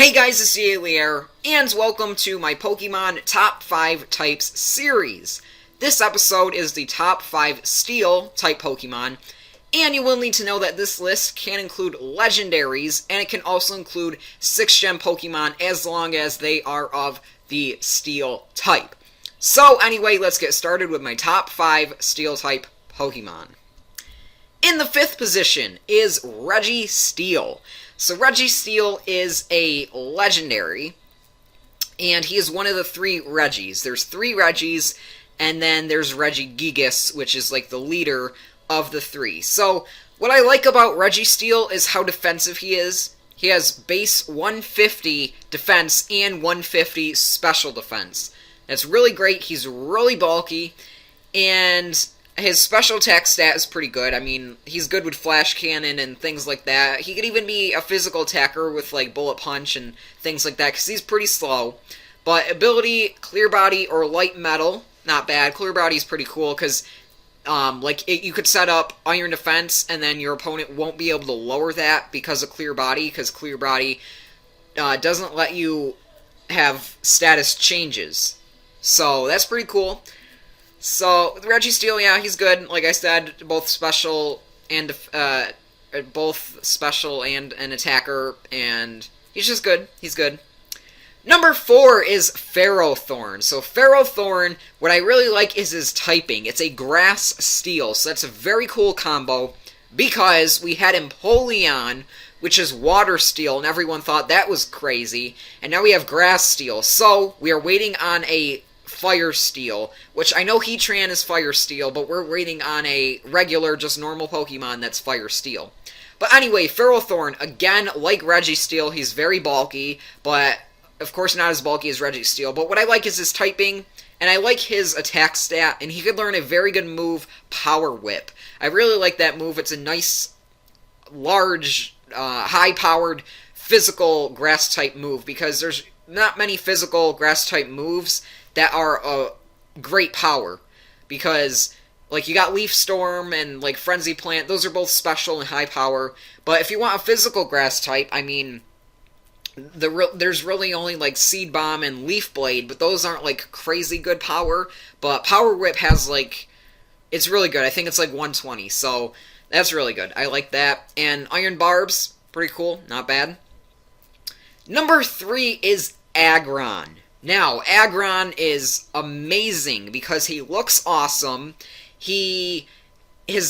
Hey guys, it's leer, and welcome to my Pokemon Top 5 Types series. This episode is the Top 5 Steel type Pokemon, and you will need to know that this list can include legendaries, and it can also include 6th-gen Pokemon as long as they are of the Steel type. So anyway, let's get started with my Top 5 Steel type Pokemon. In the 5th position is Reggie Steel. So Reggie Steel is a legendary, and he is one of the 3 Reggies. There's 3 Reggies, and then there's Regigigas, which is like the leader of the 3. So what I like about Reggie Steel is how defensive he is. He has base 150 defense and 150 special defense. That's really great. He's really bulky, and his special attack stat is pretty good. I mean, he's good with Flash Cannon and things like that. He could even be a physical attacker with, like, Bullet Punch and things like that, because he's pretty slow. But ability, Clear Body, or Light Metal, not bad. Clear Body's pretty cool, because, you could set up Iron Defense, and then your opponent won't be able to lower that because of Clear Body, because Clear Body doesn't let you have status changes. So, that's pretty cool. So, Reggie Steel, yeah, he's good. Like I said, both special and an attacker, and he's just good. He's good. Number 4 is Ferrothorn. So, Ferrothorn, what I really like is his typing. It's a Grass Steel, so that's a very cool combo, because we had Empoleon, which is Water Steel, and everyone thought that was crazy, and now we have Grass Steel. So, we are waiting on a Fire Steel, which I know Heatran is Fire Steel, but we're waiting on a regular, just normal Pokemon that's Fire Steel. But anyway, Ferrothorn, again, like Reggie Steel, he's very bulky, but of course not as bulky as Reggie Steel. But what I like is his typing, and I like his attack stat, and he could learn a very good move, Power Whip. I really like that move. It's a nice, large, high-powered, physical Grass-type move, because there's not many physical Grass-type moves that are a great power, because, like, you got Leaf Storm and, like, Frenzy Plant, those are both special and high power, but if you want a physical grass type, I mean, there's really only, like, Seed Bomb and Leaf Blade, but those aren't, like, crazy good power, but Power Whip has, like, it's really good. I think it's, like, 120, so that's really good. I like that, and Iron Barbs, pretty cool, not bad. Number 3 is Agron. Now, Agron is amazing because he looks awesome. His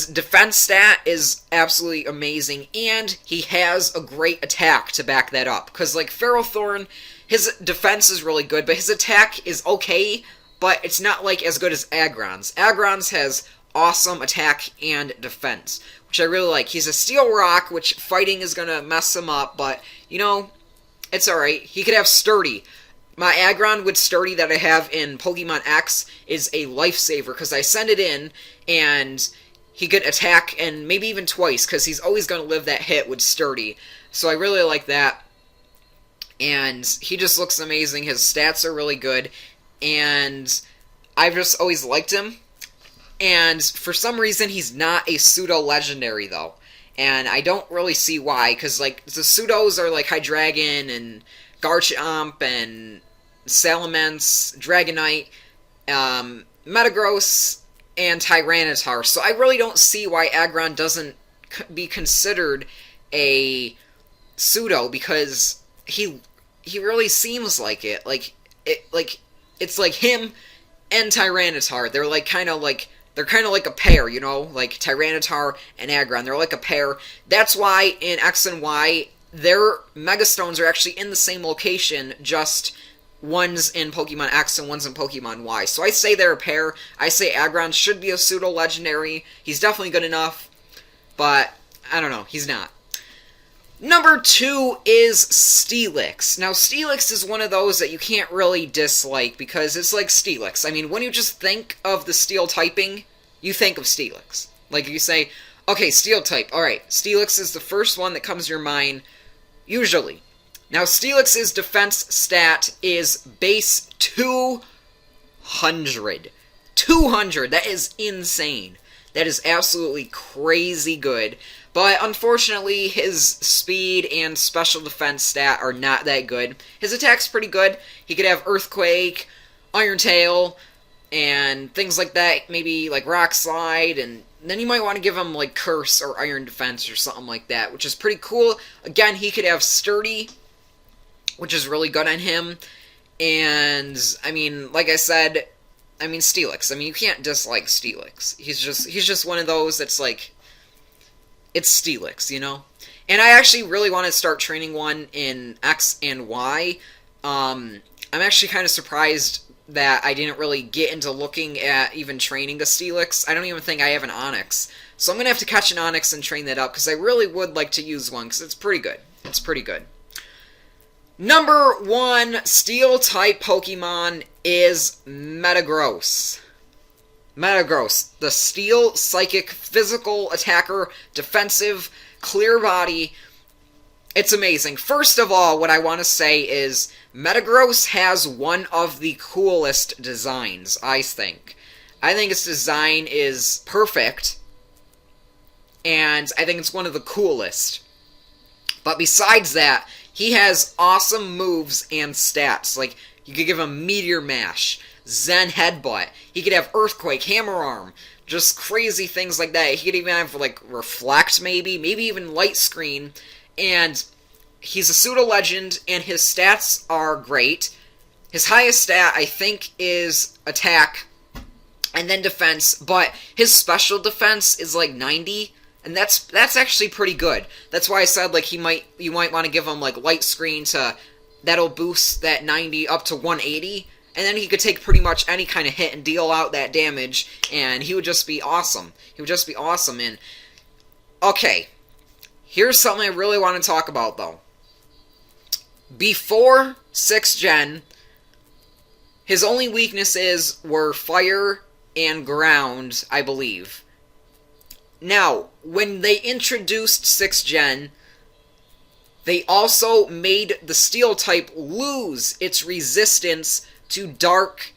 defense stat is absolutely amazing, and he has a great attack to back that up. Because, like, Ferrothorn, his defense is really good, but his attack is okay, but it's not, like, as good as Agron's. Agron's has awesome attack and defense, which I really like. He's a Steel Rock, which fighting is going to mess him up, but, you know, it's alright. He could have Sturdy. My Agron with Sturdy that I have in Pokemon X is a lifesaver, because I send it in, and he could attack, and maybe even twice, because he's always going to live that hit with Sturdy. So I really like that, and he just looks amazing. His stats are really good, and I've just always liked him. And for some reason, he's not a pseudo-legendary, though. And I don't really see why, because, like, the pseudos are, like, Hydreigon and Garchomp and Salamence, Dragonite, Metagross, and Tyranitar. So I really don't see why Agron doesn't be considered a pseudo, because he really seems like it. It's like him and Tyranitar. They're like kind of like a pair, you know, like Tyranitar and Agron. They're like a pair. That's why in X and Y, their Megastones are actually in the same location, just one's in Pokemon X and one's in Pokemon Y. So I say they're a pair. I say Agron should be a pseudo-legendary. He's definitely good enough, but I don't know, he's not. Number 2 is Steelix. Now, Steelix is one of those that you can't really dislike, because it's like Steelix. I mean, when you just think of the Steel typing, you think of Steelix. Like, you say, okay, Steel type, alright, Steelix is the first one that comes to your mind, usually. Now, Steelix's defense stat is base 200. 200! That is insane. That is absolutely crazy good. But unfortunately, his speed and special defense stat are not that good. His attack's pretty good. He could have Earthquake, Iron Tail, and things like that. Maybe like Rock Slide, and then you might want to give him like Curse or Iron Defense or something like that, which is pretty cool. Again, he could have Sturdy, which is really good on him. And, I mean, like I said, I mean, Steelix. I mean, you can't dislike Steelix. He's just one of those that's like, it's Steelix, you know? And I actually really want to start training one in X and Y. I'm actually kind of surprised that I didn't really get into looking at even training a Steelix. I don't even think I have an Onix. So I'm going to have to catch an Onix and train that up, because I really would like to use one, because it's pretty good. It's pretty good. Number 1 Steel-type Pokemon is Metagross. Metagross, the Steel Psychic Physical Attacker, Defensive, Clear Body. It's amazing. First of all, what I want to say is Metagross has one of the coolest designs, I think. I think its design is perfect, and I think it's one of the coolest. But besides that, he has awesome moves and stats. Like, you could give him Meteor Mash, Zen Headbutt. He could have Earthquake, Hammer Arm, just crazy things like that. He could even have, like, Reflect, maybe even Light Screen. And he's a pseudo-legend, and his stats are great. His highest stat, I think, is Attack, and then Defense, but his Special Defense is, like, 90. And that's actually pretty good. That's why I said, like, you might want to give him, like, Light Screen that'll boost that 90 up to 180, and then he could take pretty much any kind of hit and deal out that damage, and he would just be awesome. He would just be awesome. And, okay, here's something I really want to talk about, though. Before 6th Gen, his only weaknesses were Fire and Ground, I believe. Now, when they introduced 6th Gen, they also made the Steel type lose its resistance to Dark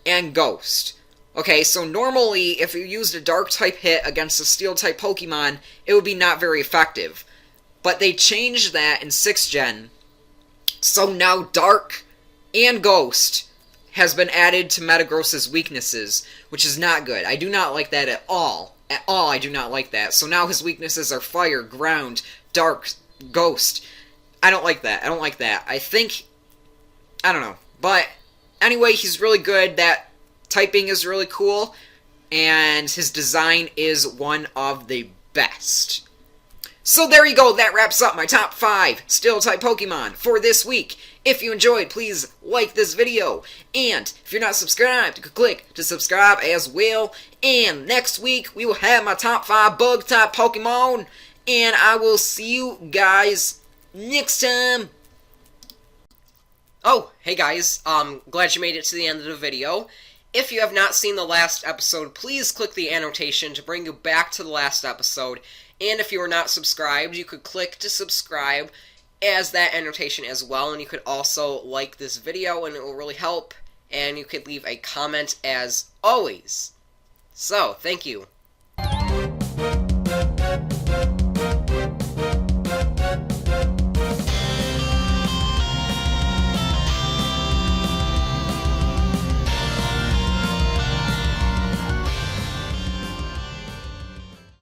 and Ghost. Okay, so normally, if you used a Dark type hit against a Steel type Pokemon, it would be not very effective. But they changed that in 6th Gen, so now Dark and Ghost has been added to Metagross's weaknesses, which is not good. I do not like that at all. At all, I do not like that. So now his weaknesses are Fire, Ground, Dark, Ghost. I don't like that. I don't like that. I don't know. But, anyway, he's really good. That typing is really cool. And his design is one of the best. So there you go, that wraps up my top 5 Steel-type Pokemon for this week. If you enjoyed, please like this video. And if you're not subscribed, click to subscribe as well. And next week, we will have my top 5 Bug-type Pokemon. And I will see you guys next time. Oh, hey guys, glad you made it to the end of the video. If you have not seen the last episode, please click the annotation to bring you back to the last episode. And if you are not subscribed, you could click to subscribe as that annotation as well. And you could also like this video, and it will really help. And you could leave a comment as always. So, thank you.